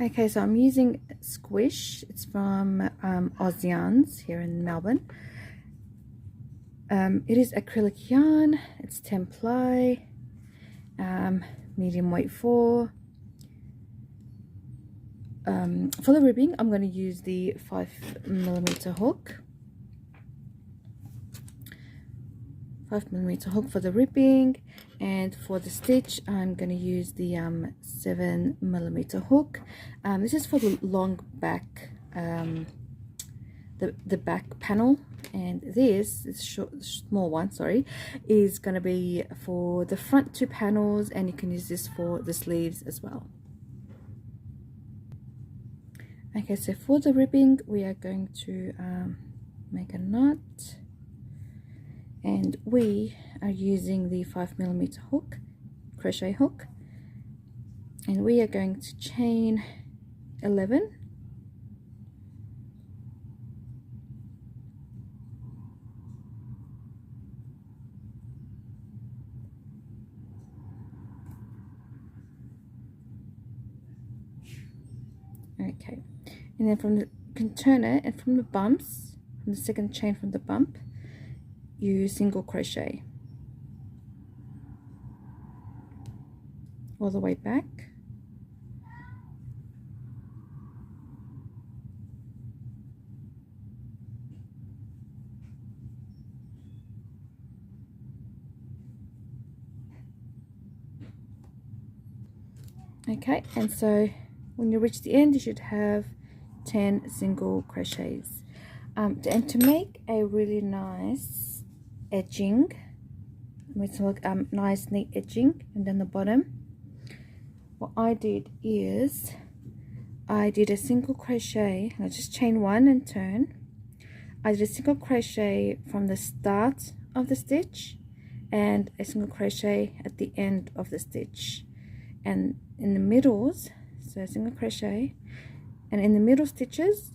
Okay, so I'm using Squish. It's from Oz here in Melbourne. It is acrylic yarn. It's 10 ply, medium weight 4. For the ribbing, I'm going to use the 5mm hook. 5mm hook for the ribbing, and for the stitch I'm going to use the 7mm hook. This is for the long back, the back panel, and this is small one, sorry, is going to be for the front 2 panels, and you can use this for the sleeves as well. Okay, so for the ribbing we are going to make a knot, and we are using the 5mm hook, crochet hook, and we are going to chain 11, okay, and then from the, you can turn it, and from the bumps, from the second chain from the bump, you single crochet all the way back, okay, and so when you reach the end you should have 10 single crochets. And to make a really nice edging, let's look, nice neat edging, and then the bottom, what I did is I did a single crochet. I just chain 1 and turn. I did a single crochet from the start of the stitch and a single crochet at the end of the stitch, and in the middles, so a single crochet, and in the middle stitches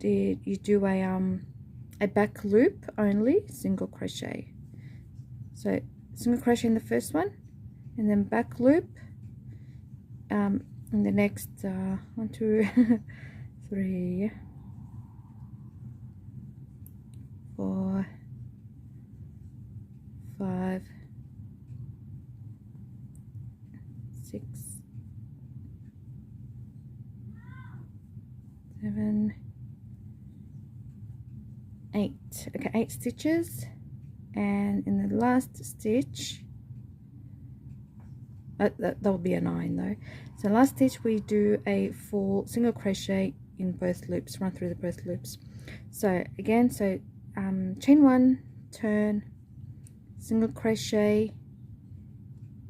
you do a back loop only, single crochet. So single crochet in the first one, and then back loop in the next 1, 2, 3, 4, 5, 6, 7, 8. Okay, 8 stitches, and in the last stitch, that will be a 9 though. So last stitch we do a full single crochet in both loops, run through the both loops. So again, so chain 1, turn, single crochet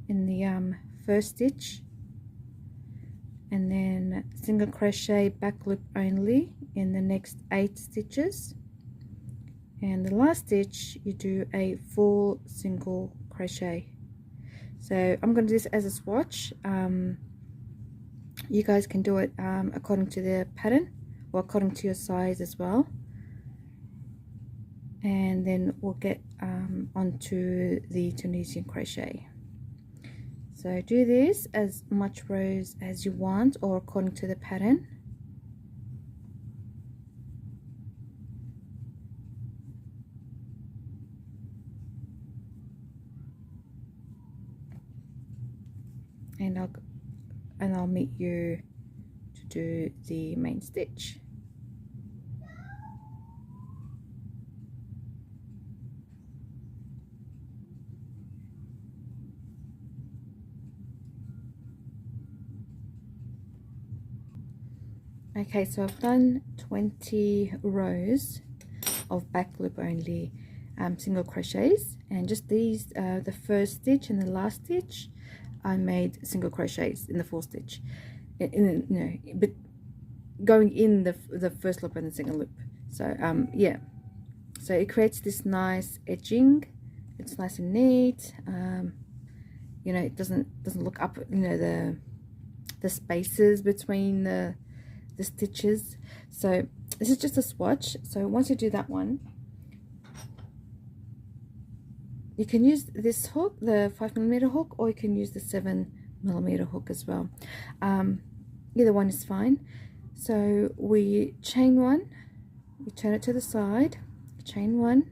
in the first stitch, and then single crochet back loop only in the next 8 stitches, and the last stitch you do a full single crochet. So I'm going to do this as a swatch. You guys can do it according to the pattern or according to your size as well, and then we'll get onto the Tunisian crochet. So do this as much rows as you want or according to the pattern. And I'll meet you to do the main stitch. Okay, so I've done 20 rows of back loop only single crochets, and just these, the first stitch and the last stitch, I made single crochets in the fourth stitch, but going in the first loop and the second loop. So yeah, so it creates this nice edging. It's nice and neat. It doesn't look up, the spaces between the stitches. So this is just a swatch. So once you do that one, you can use this hook, the 5mm hook, or you can use the 7mm hook as well. either one is fine. So we chain one, we turn it to the side, chain one,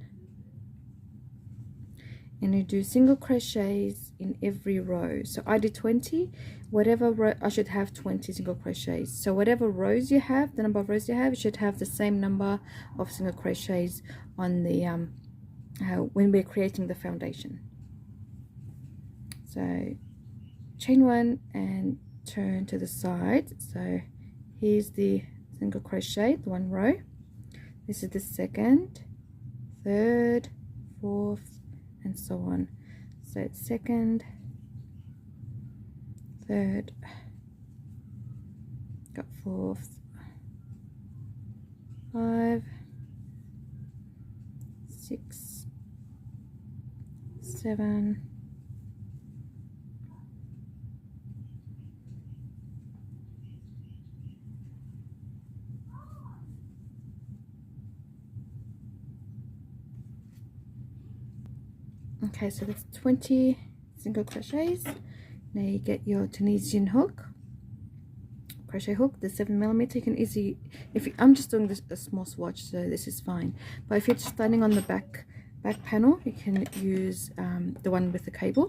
and you do single crochets in every row. So I do 20, whatever row, I should have 20 single crochets. So whatever rows you have, the number of rows you have, you should have the same number of single crochets on the when we're creating the foundation. So chain one and turn to the side. So here's the single crochet, the one row. This is the second, third, fourth, and so on. So second, third, got fourth, 5, 6, 7, 8. Okay, so that's 20 single crochets. Now you get your Tunisian hook, crochet hook, the 7mm. You can easily, I'm just doing this a small swatch, so this is fine. But if you're just starting on the back panel, you can use the one with the cable.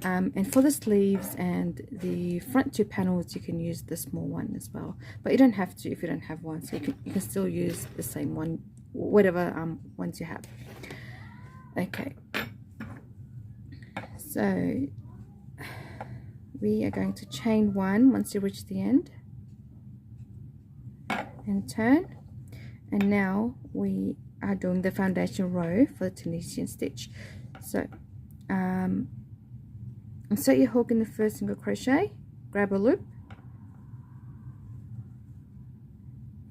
And for the sleeves and the front 2 panels, you can use the small one as well. But you don't have to if you don't have one. So you can still use the same one, whatever ones you have. Okay. So we are going to chain one once you reach the end and turn, and now we are doing the foundation row for the Tunisian stitch. So insert your hook in the first single crochet, grab a loop,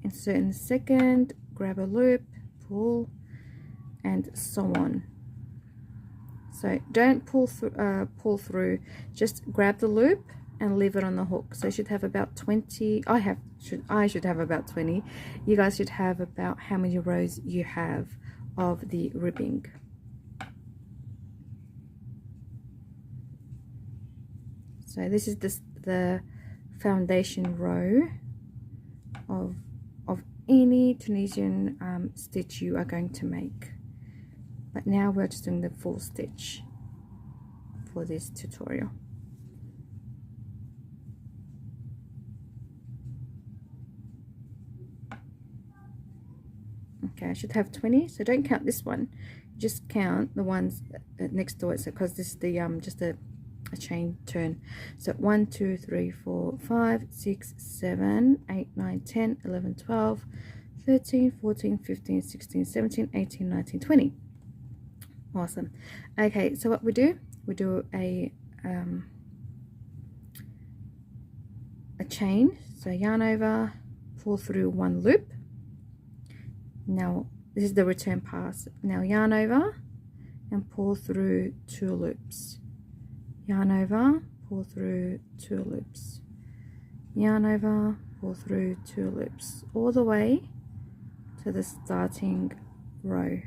insert in the second, grab a loop, pull, and so on. So don't pull through, just grab the loop and leave it on the hook. So you should have about 20. I should have about 20. You guys should have about how many rows you have of the ribbing. So this is the foundation row of any Tunisian stitch you are going to make. But now we're just doing the full stitch for this tutorial. Okay, I should have 20, so don't count this one, just count the ones next to it. So because this is the just a chain turn. So 1 2 3 4 5 6 7 8 9 10 11 12 13 14 15 16 17 18 19 20. Awesome. Okay, so what we do a chain, so yarn over, pull through 1 loop. Now this is the return pass. Now yarn over and pull through 2 loops, yarn over, pull through 2 loops, yarn over, pull through 2 loops, all the way to the starting row.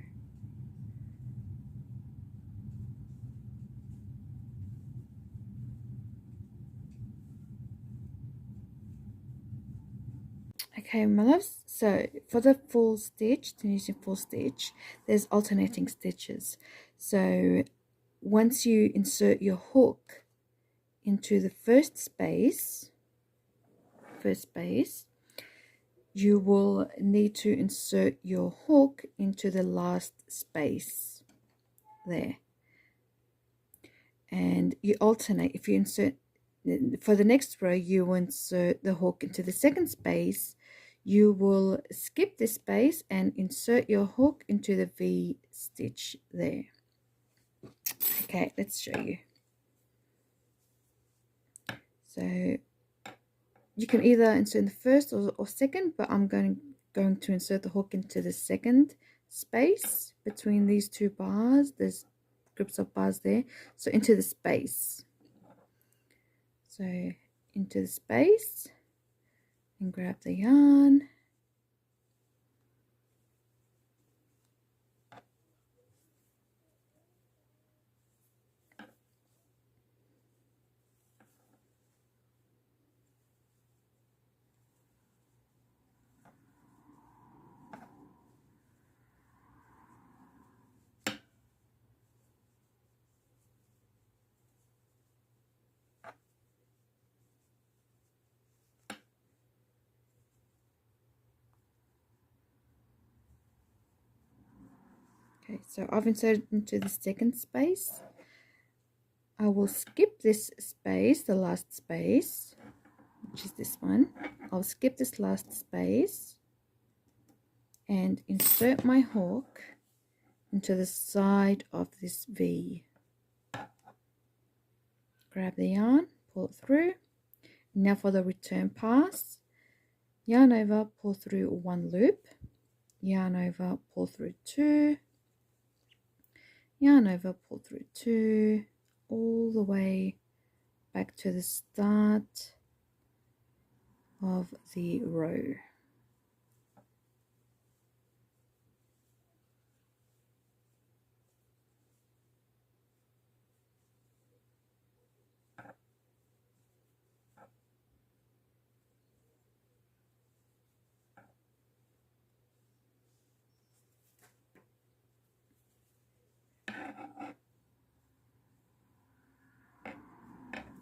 Okay, my loves, so for the full stitch, Tunisian full stitch, there's alternating stitches. So once you insert your hook into the first space, you will need to insert your hook into the last space there. And you alternate. If you insert, for the next row, you will insert the hook into the second space. You will skip this space and insert your hook into the V stitch there. Okay, let's show you. So you can either insert in the first or second, but I'm going to insert the hook into the second space between these 2 bars. There's groups of bars there, so into the space. So into the space and grab the yarn, Okay, so I've inserted into the second space. I will skip this space, the last space, which is this one. I'll skip this last space and insert my hook into the side of this V. Grab the yarn, pull it through. Now for the return pass, yarn over, pull through one loop, yarn over, pull through two, yarn over, pull through two, all the way back to the start of the row.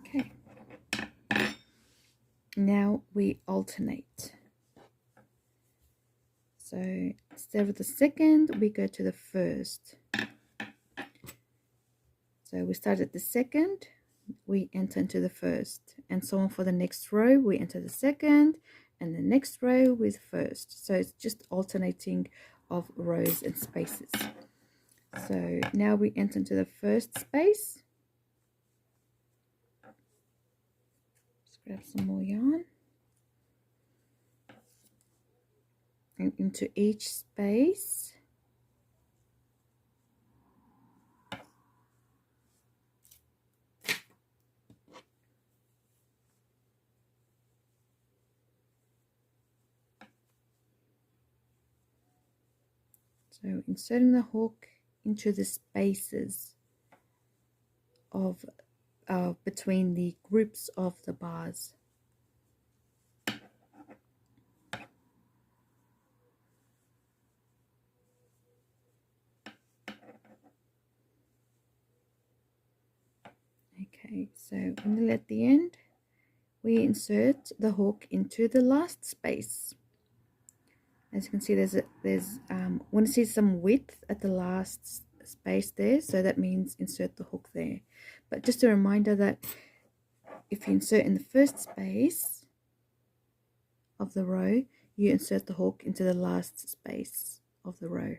Okay, now we alternate. So instead of the second, we go to the first. So we start at the second, we enter into the first, and so on for the next row. We enter the second, and the next row with first. So it's just alternating of rows and spaces. So now we enter into the first space. Just grab some more yarn. And into each space. So inserting the hook into the spaces of between the groups of the bars. Okay, so nearly at the end, we insert the hook into the last space. As you can see, want to see some width at the last space there, so that means insert the hook there. But just a reminder that if you insert in the first space of the row, you insert the hook into the last space of the row.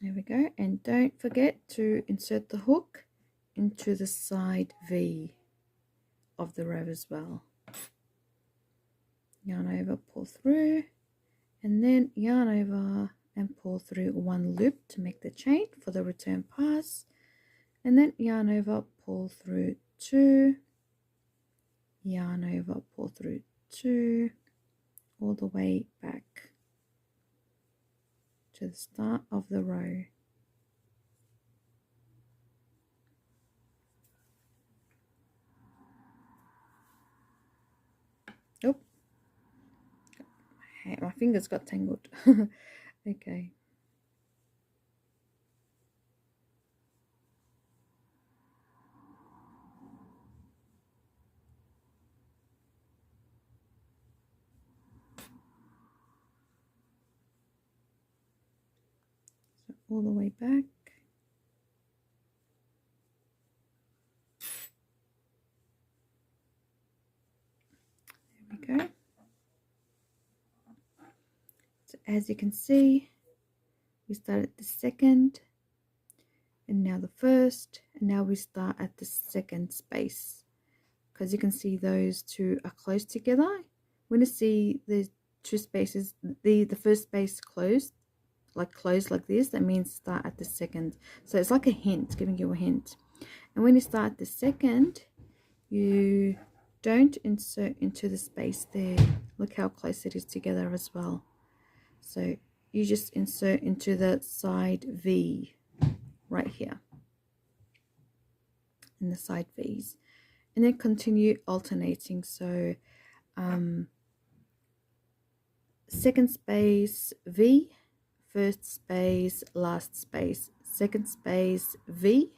There we go, and don't forget to insert the hook into the side V of the row as well. Yarn over, pull through, and then yarn over and pull through one loop to make the chain for the return pass, and then yarn over, pull through two, yarn over, pull through two, all the way back to the start of the row. Oh, my fingers got tangled. Okay. So all the way back. There we go. So as you can see, we start at the second, and now the first, and now we start at the second space, because you can see those two are close together. When you see the two spaces, the first space closed like this, that means start at the second. So it's like a hint, giving you a hint. And when you start the second, you don't insert into the space there. Look how close it is together as well. So you just insert into the side V right here in the side V's, and then continue alternating. So second space V, first space, last space, second space V,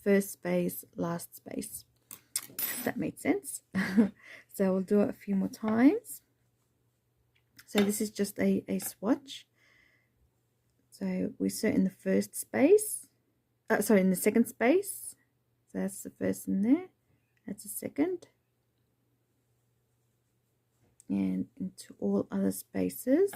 first space, last space. If that made sense. So we'll do it a few more times. So this is just a swatch. So we insert in the first space, sorry, in the second space. So that's the first in there, that's the second, and into all other spaces.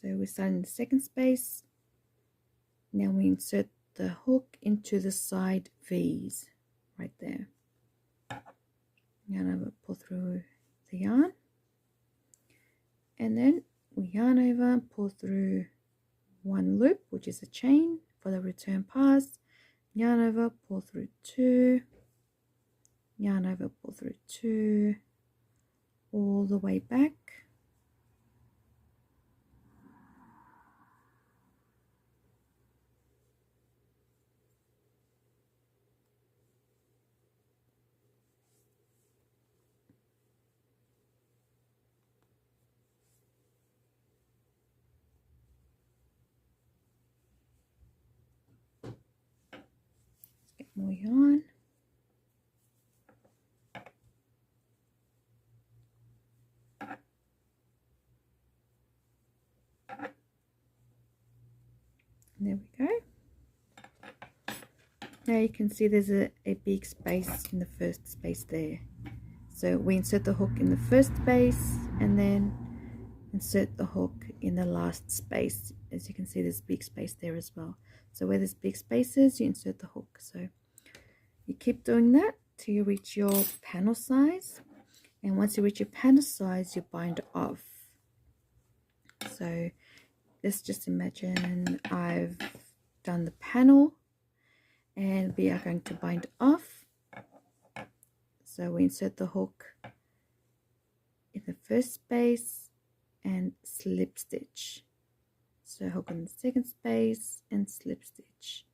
So we start in the second space. Now we insert the hook into the side V's right there. Yarn over, pull through the yarn, and then we yarn over, pull through one loop, which is a chain for the return pass, yarn over, pull through two, yarn over, pull through two, all the way back. Get more yarn. There we go. Now you can see there's a big space in the first space there. So we insert the hook in the first space and then insert the hook in the last space. As you can see, there's big space there as well. So where there's big spaces, you insert the hook. So you keep doing that till you reach your panel size. And once you reach your panel size, you bind off. So let's just imagine I've done the panel and we are going to bind off. So we insert the hook in the first space and slip stitch. So hook in the second space and slip stitch.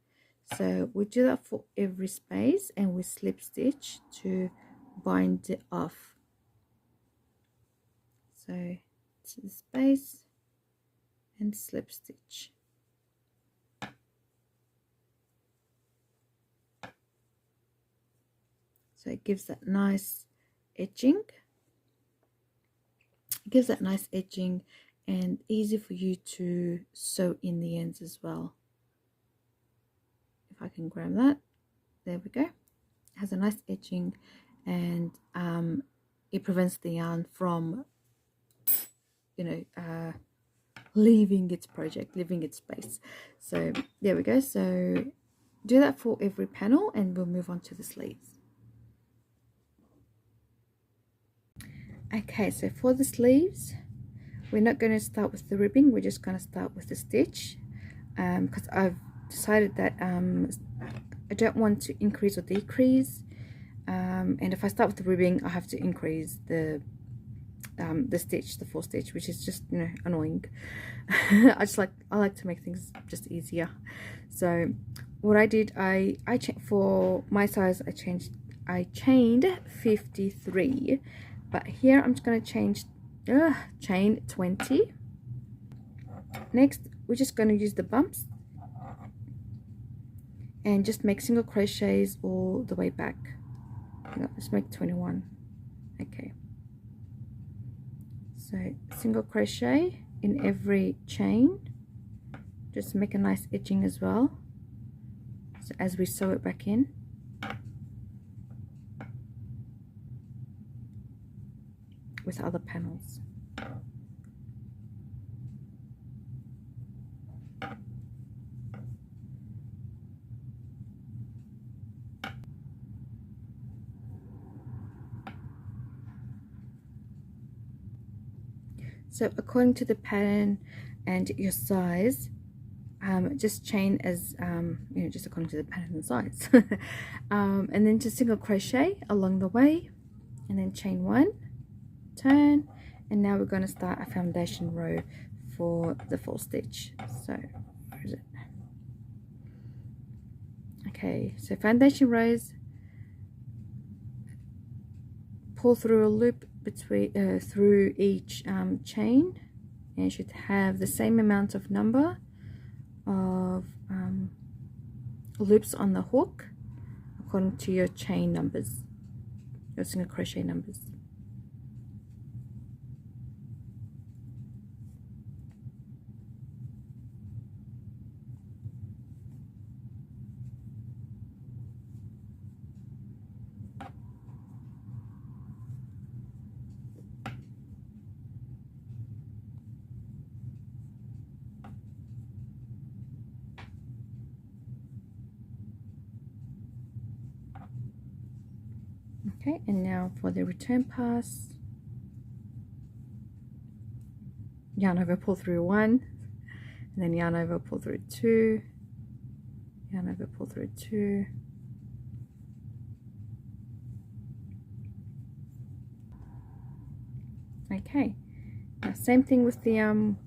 So we do that for every space and we slip stitch to bind it off. So to the space and slip stitch. So it gives that nice edging. It gives that nice edging and easy for you to sew in the ends as well. If I can grab that, there we go. It has a nice edging and it prevents the yarn from, you know, leaving its project, leaving its space. So there we go. So do that for every panel and we'll move on to the sleeves. Okay, so for the sleeves, we're not going to start with the ribbing, we're just going to start with the stitch, because I've decided that I don't want to increase or decrease, and if I start with the ribbing, I have to increase the stitch, the full stitch, which is just, you know, annoying. I like to make things just easier. So what I did, I for my size, I chained 53. But here I'm just going to chain 20. Next, we're just going to use the bumps and just make single crochets all the way back. Let's make 21. Okay. So single crochet in every chain. Just make a nice edging as well. So as we sew it back in. With other panels. So according to the pattern and your size, just chain as you know, just according to the pattern and size. And then just single crochet along the way, and then chain one, turn and now we're going to start a foundation row for the full stitch. So where is it? Okay, so foundation rows, pull through a loop between through each chain, and you should have the same amount of number of loops on the hook according to your chain numbers, your single crochet numbers. Okay, and now for the return pass, yarn over, pull through 1, and then yarn over, pull through 2, yarn over, pull through 2, okay. Now same thing with the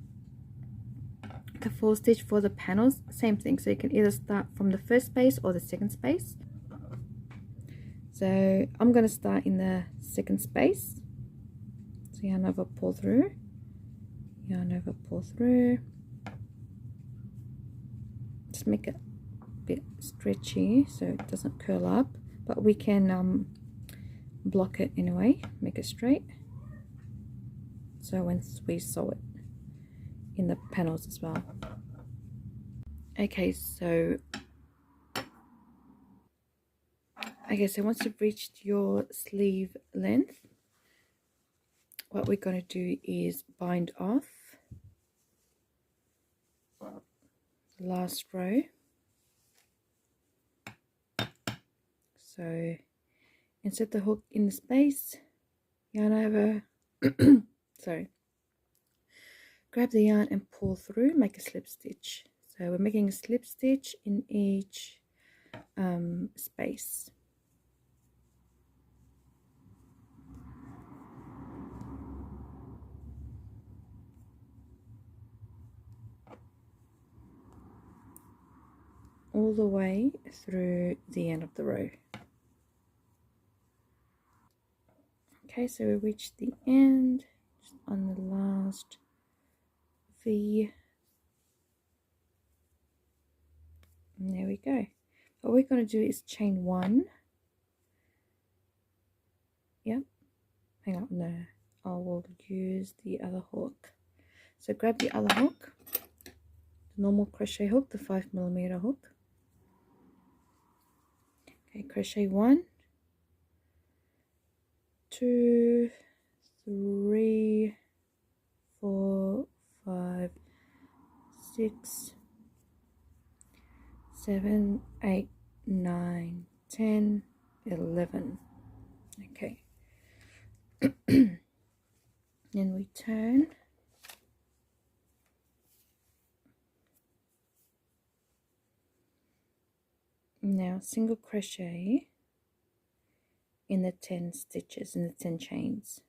full stitch for the panels, same thing, so you can either start from the first space or the second space. So I'm going to start in the second space, so yarn over, pull through, yarn over, pull through, just make it a bit stretchy so it doesn't curl up, but we can block it anyway, make it straight, so once we sew it in the panels as well. Okay, so once you've reached your sleeve length, what we're going to do is bind off the last row. So insert the hook in the space, yarn over, sorry, grab the yarn and pull through, make a slip stitch. So we're making a slip stitch in each space. All the way through the end of the row. Okay, so we reached the end, just on the last V. And there we go. What we're going to do is chain 1. Yep. Hang on, no. I will use the other hook. So grab the other hook, the normal crochet hook, the 5mm hook. Okay, crochet 1, 2, 3, 4, 5, 6, 7, 8, 9, 10, 11. Okay. Then we turn. Now single crochet in the 10 stitches, in the 10 chains.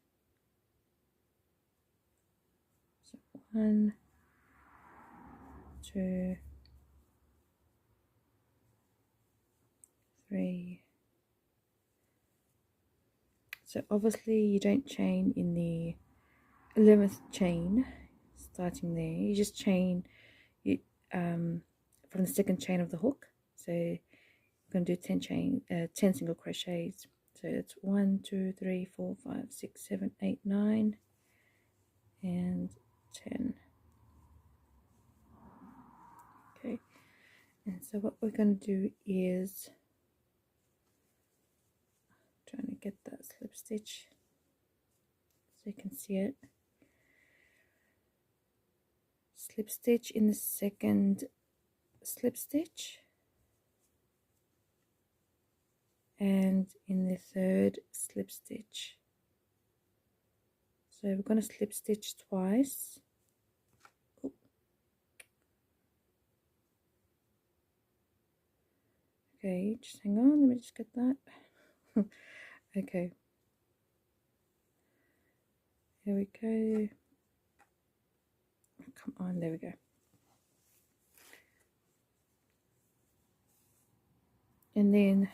So 1, 2, 3. So obviously you don't chain in the 11th chain, starting there. You just chain it from the second chain of the hook. So I'm going to do 10 single crochets. So it's 1, 2, 3, 4, 5, 6, 7, 8, 9, and 10. Okay, and so what we're going to do is, trying to get that slip stitch so you can see it. Slip stitch in the second slip stitch, and in the third slip stitch. So we're going to slip stitch twice. Oop. Okay, just hang on, let me just get that. Okay, There we go. Come on, there we go. And then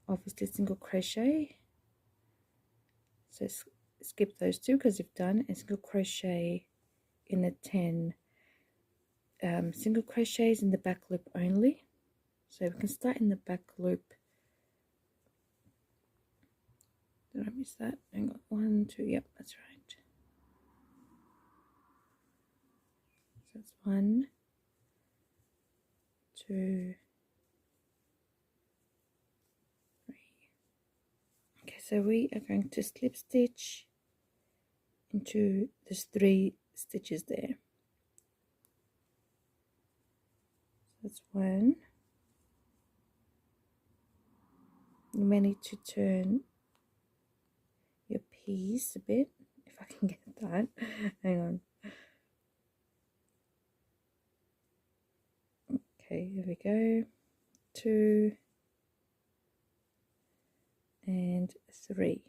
obviously single crochet, so skip those two because you've done, and single crochet in the 10 single crochets in the back loop only. So we can start in the back loop. Did I miss that? Hang on, 1, 2, yep, that's right. So that's 1, 2, 3. Okay, so we are going to slip stitch into these 3 stitches there. That's 1. You may need to turn your piece a bit, if I can get that. Hang on. Okay, here we go. 2 and 3.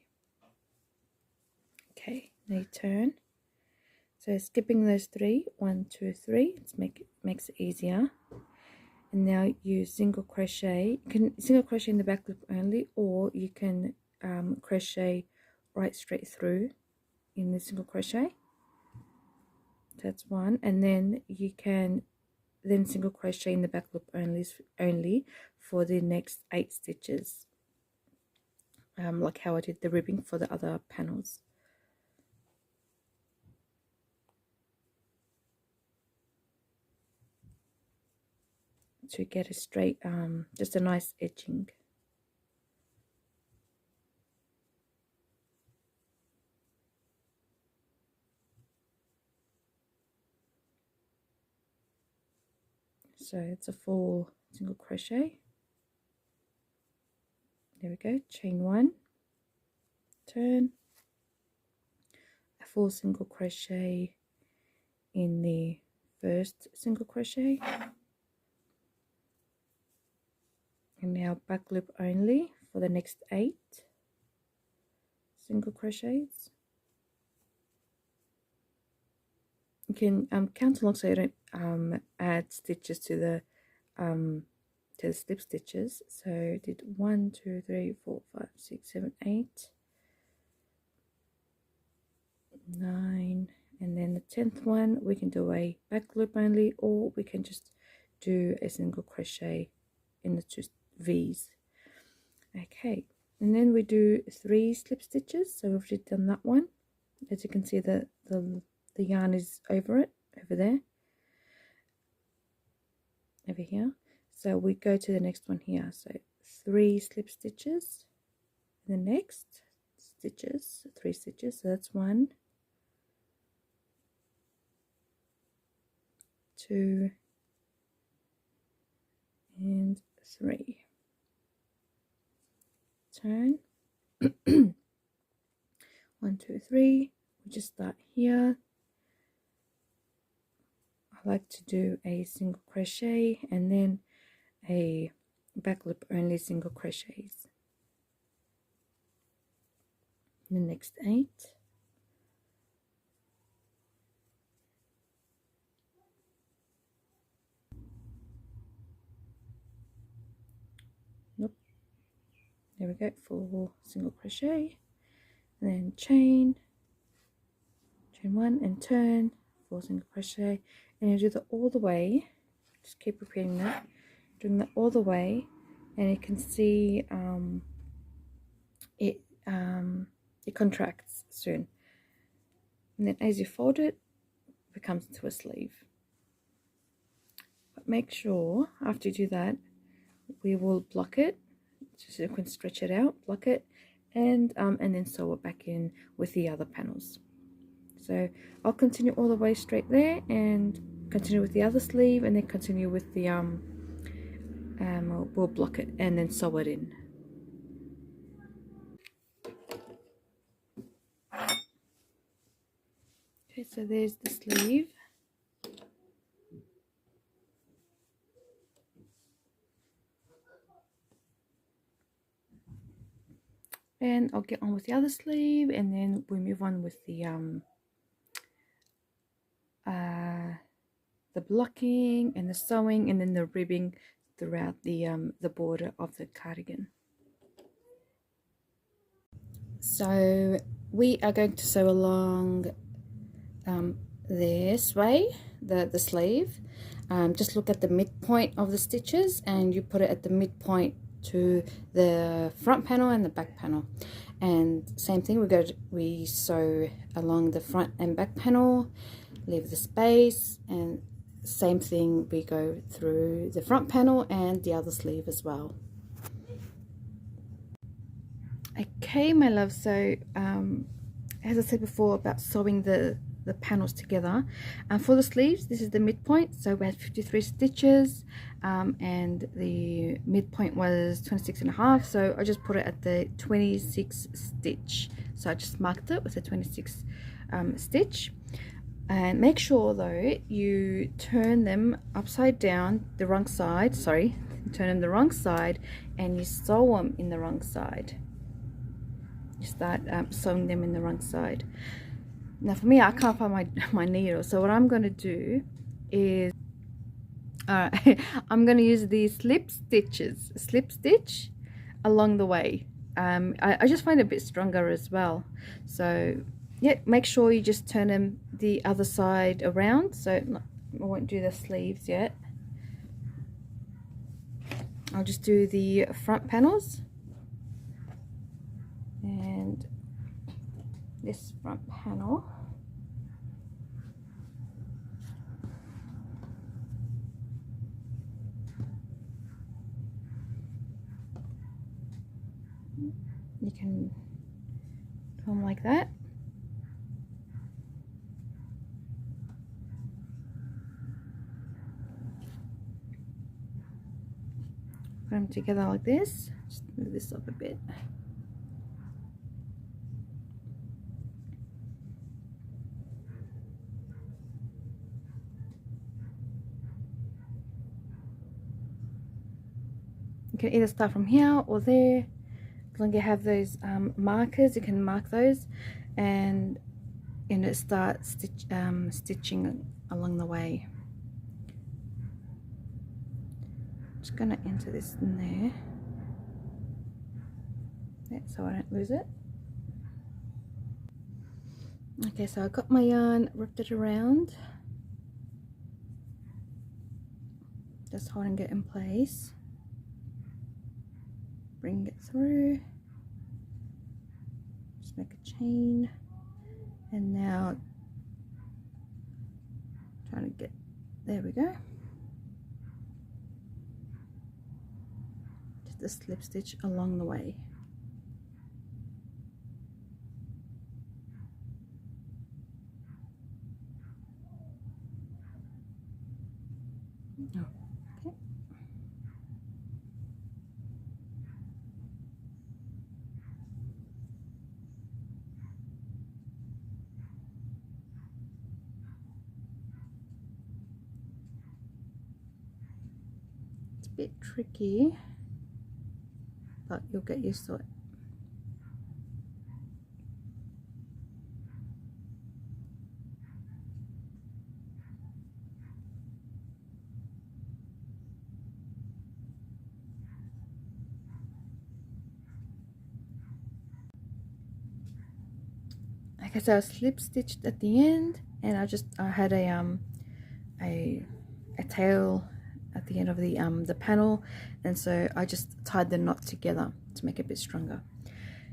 Okay, now you turn. So skipping those 3, 1, 2, 3. Makes it easier. And now you single crochet. You can single crochet in the back loop only, or you can crochet right straight through in the single crochet. That's 1, and then you can single crochet in the back loop only for the next 8 stitches, like how I did the ribbing for the other panels. To get a straight, just a nice edging. So it's a full single crochet. There we go, chain 1, turn, a full single crochet in the first single crochet, and now back loop only for the next 8 single crochets. You can count along so you don't add stitches to the slip stitches. So did 1, 2, 3, 4, 5, 6, 7, 8, 9, and then the 10th one we can do a back loop only, or we can just do a single crochet in the 2 V's. Okay, and then we do 3 slip stitches. So we've already done that one. As you can see, the yarn is over there, over here. So we go to the next one here. So 3 slip stitches, the next stitches, 3 stitches. So that's 1, 2, and 3. Turn. 1, 2, 3. We just start here. I like to do a single crochet and then a back loop only single crochets. The next 8. Nope. There we go, full single crochet, and then chain 1 and turn, 4 single crochet, and you do that all the way. Just keep repeating that, doing that all the way, and you can see it contracts soon, and then as you fold it, it becomes into a sleeve. But make sure after you do that, we will block it so you can stretch it out, block it, and then sew it back in with the other panels. So I'll continue all the way straight there and continue with the other sleeve, and then continue with the we'll block it and then sew it in. Okay, so there's the sleeve. and I'll get on with the other sleeve, and then we move on with the blocking and the sewing, and then the ribbing throughout the border of the cardigan. So we are going to sew along this way, the sleeve. Just look at the midpoint of the stitches, and you put it at the midpoint to the front panel and the back panel. And same thing, we sew along the front and back panel, leave the space, and same thing, we go through the front panel and the other sleeve as well. Okay, my love, so as I said before about sewing the panels together, for the sleeves, this is the midpoint, so we had 53 stitches, and the midpoint was 26.5, so I just put it at the 26 stitch. So I just marked it with a 26 stitch. And make sure though you turn them upside down, the wrong side, sorry, turn them the wrong side, and you sew them in the wrong side. You start sewing them in the wrong side. Now for me, I can't find my needle, so what I'm going to do is I'm going to use the slip stitch along the way. I just find it a bit stronger as well. So yeah, make sure you just turn them the other side around. So I won't do the sleeves yet. I'll just do the front panels and this front panel. You can do them like that. Put them together like this. Just move this up a bit. You can either start from here or there. As long as you have those markers, you can mark those, and start stitching along the way. Just gonna enter this in there, so I don't lose it. Okay, so I got my yarn, wrapped it around, just holding it in place. Bring it through, just make a chain, and now trying to get, there we go, just a slip stitch along the way. Okay. Bit tricky, but you'll get used to it. Okay, so I slip stitched at the end, and I had a tail at the end of the panel, and so I just tied the knot together to make it a bit stronger.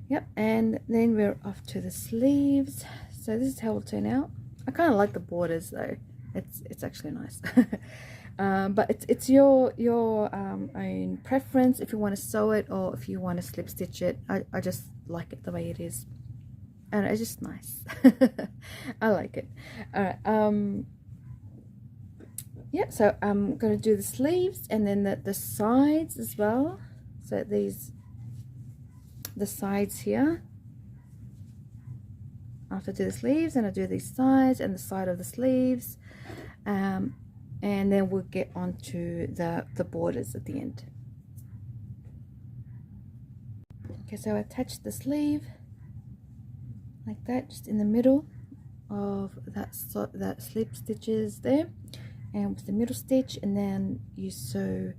Yep, and then we're off to the sleeves. So this is how it'll turn out. I kind of like the borders though. It's actually nice. But it's your own preference if you want to sew it or if you want to slip stitch it. I just like it the way it is, and it's just nice. I like it. All right. Yeah, so I'm going to do the sleeves and then the sides as well. So the sides here. After I do the sleeves, and I do these sides and the side of the sleeves. And then we'll get onto the borders at the end. Okay, so attach the sleeve like that, just in the middle of that slip stitches there, and with the middle stitch, and then you sew,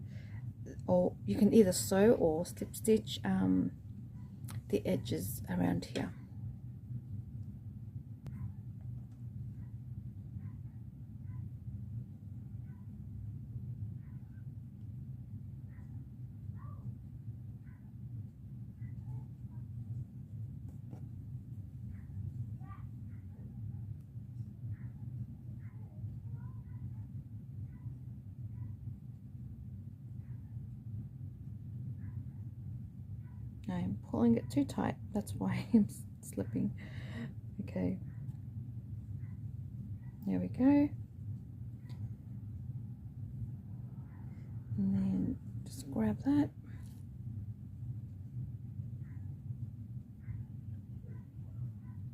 or you can either sew or slip stitch the edges around here. I'm pulling it too tight, that's why I'm slipping. Okay, there we go. And then just grab that.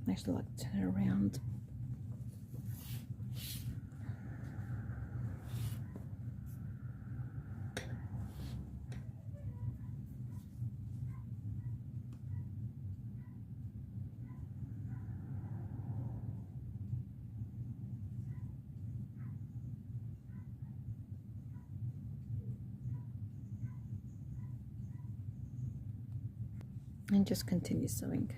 I actually like to turn it around. And just continue sewing.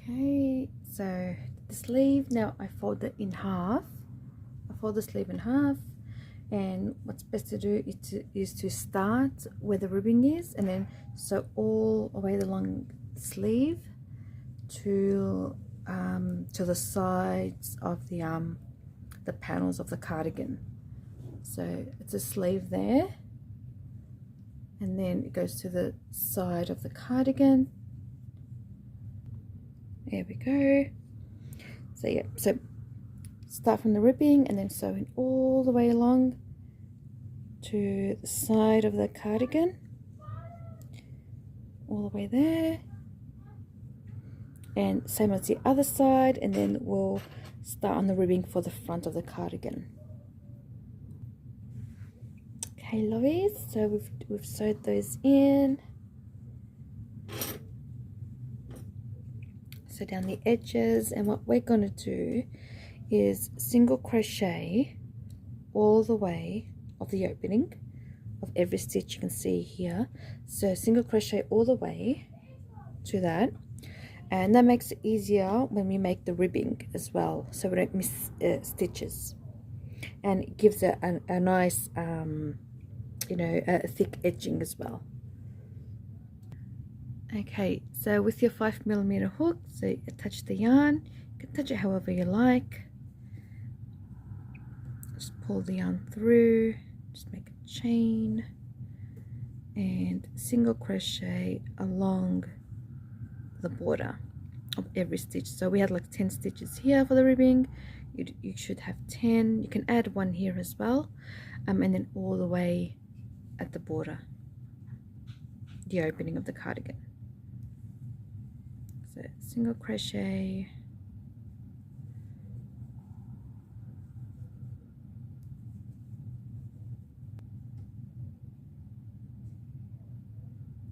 Okay, so the sleeve, now I fold it in half. I fold the sleeve in half, and what's best to do is to start where the ribbing is, and then sew all the way along the sleeve to the sides of the panels of the cardigan. So it's a sleeve there, and then it goes to the side of the cardigan. There we go. So yeah, so start from the ribbing and then sew in all the way along to the side of the cardigan, all the way there, and same as the other side, and then we'll start on the ribbing for the front of the cardigan. Okay, lovies, so we've sewed those in. So down the edges, and what we're going to do is single crochet all the way of the opening of every stitch you can see here. So single crochet all the way to that, and that makes it easier when we make the ribbing as well, so we don't miss stitches, and it gives it a nice you know, a thick edging as well. Okay, so with your 5mm hook, so attach the yarn. You can touch it however you like. Just pull the yarn through, just make a chain, and single crochet along the border of every stitch. So we had like 10 stitches here for the ribbing. You should have 10. You can add one here as well, and then all the way at the border, the opening of the cardigan. So single crochet,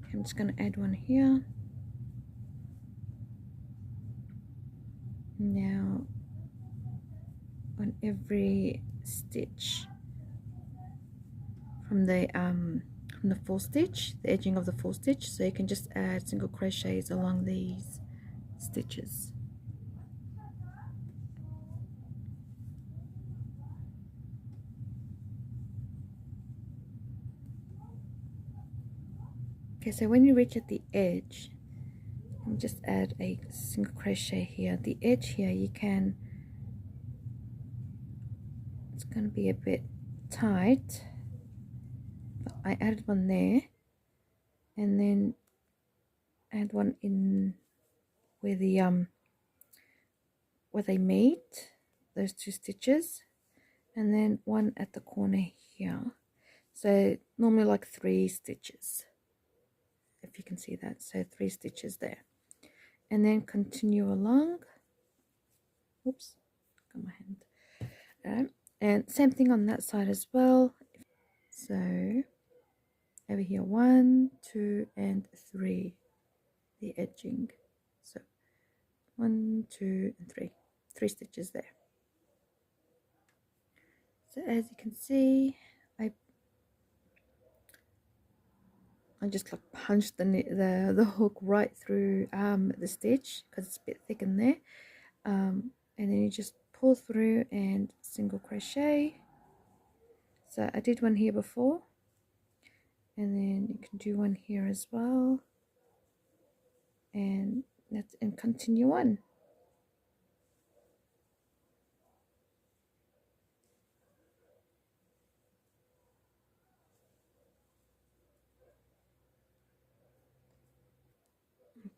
okay, I'm just going to add one here. Now on every stitch from the full stitch, the edging of the full stitch, so you can just add single crochets along these stitches. Okay, so when you reach at the edge, just add a single crochet here. The edge here, you can, it's going to be a bit tight, but I added one there, and then add one in where the where they meet, those two stitches, and then one at the corner here. So normally like 3 stitches if you can see that. So 3 stitches there, and then continue along. Oops, got my hand. And same thing on that side as well. So over here, 1, 2, and 3, the edging. So 1, 2, and 3 stitches there. So as you can see, I just like punched the hook right through the stitch because it's a bit thick in there, and then you just pull through and single crochet. So I did one here before, and then you can do one here as well, and continue on.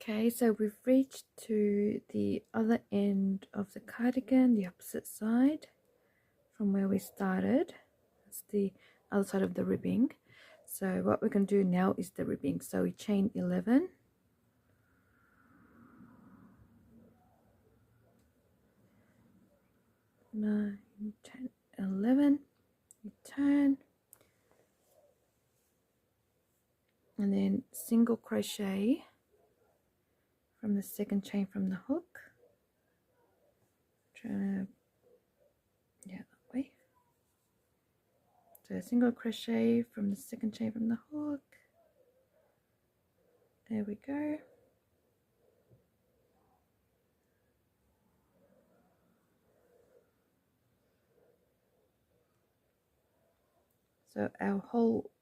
Okay, so we've reached to the other end of the cardigan, the opposite side from where we started. That's the other side of the ribbing. So what we're going to do now is the ribbing. So we chain 11, nine, 10, 11, you turn, and then single crochet from the second chain from the hook. Trying to, yeah, that way. So single crochet from the second chain from the hook. There we go. So our whole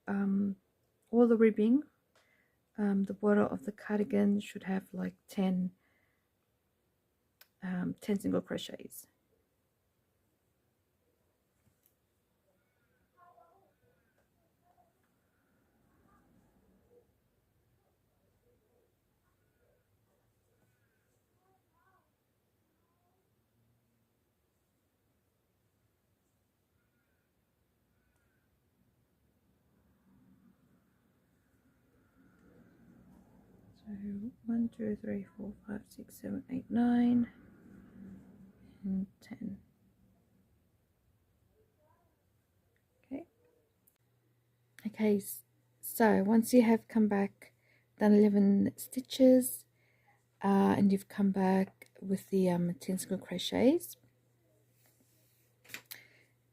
all the ribbing, the border of the cardigan should have like 10 single crochets. So 1, 2, 3, 4, 5, 6, 7, 8, 9, and 10. Okay, so once you have come back, done 11 stitches, and you've come back with the 10 single crochets,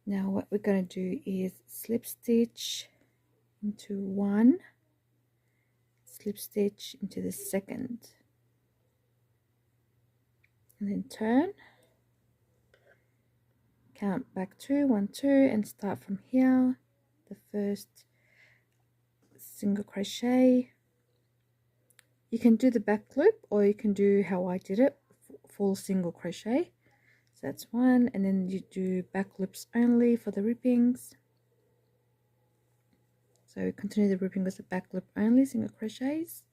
now what we're going to do is slip stitch into one, slip stitch into the second, and then turn, count back 2, 1, 2, and start from here, the first single crochet. You can do the back loop, or you can do how I did it, full single crochet. So that's one, and then you do back loops only for the ribbings. So continue the ribbing with the back loop only, single crochets,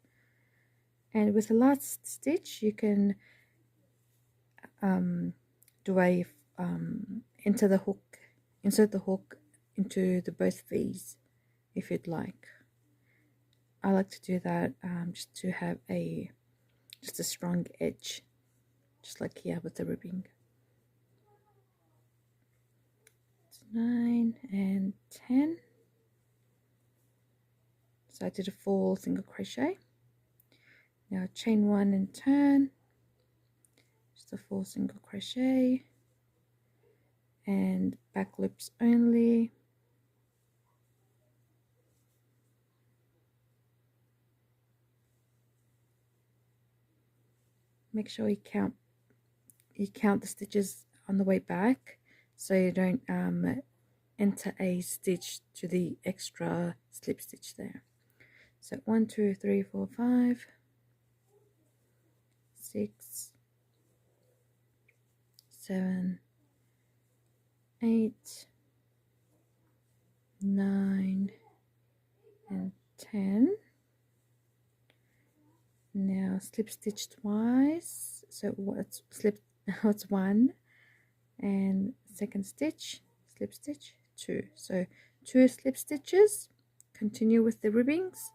and with the last stitch you can do a insert the hook into the both V's if you'd like. I like to do that just to have just a strong edge, just like here with the ribbing. 9 and 10. So I did a full single crochet. Now chain 1 and turn, just a full single crochet, and back loops only. Make sure you count the stitches on the way back, so you don't enter a stitch to the extra slip stitch there. So 1, 2, 3, 4, 5, 6, 7, 8, 9, and 10. Now slip stitch twice, so what's what's 1, and second stitch, slip stitch 2, so 2 slip stitches. Continue with the ribbings,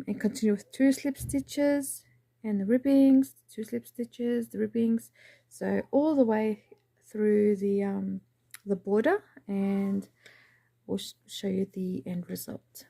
and continue with 2 slip stitches and the ribbings, 2 slip stitches, the ribbings, so all the way through the border, and we'll show you the end result.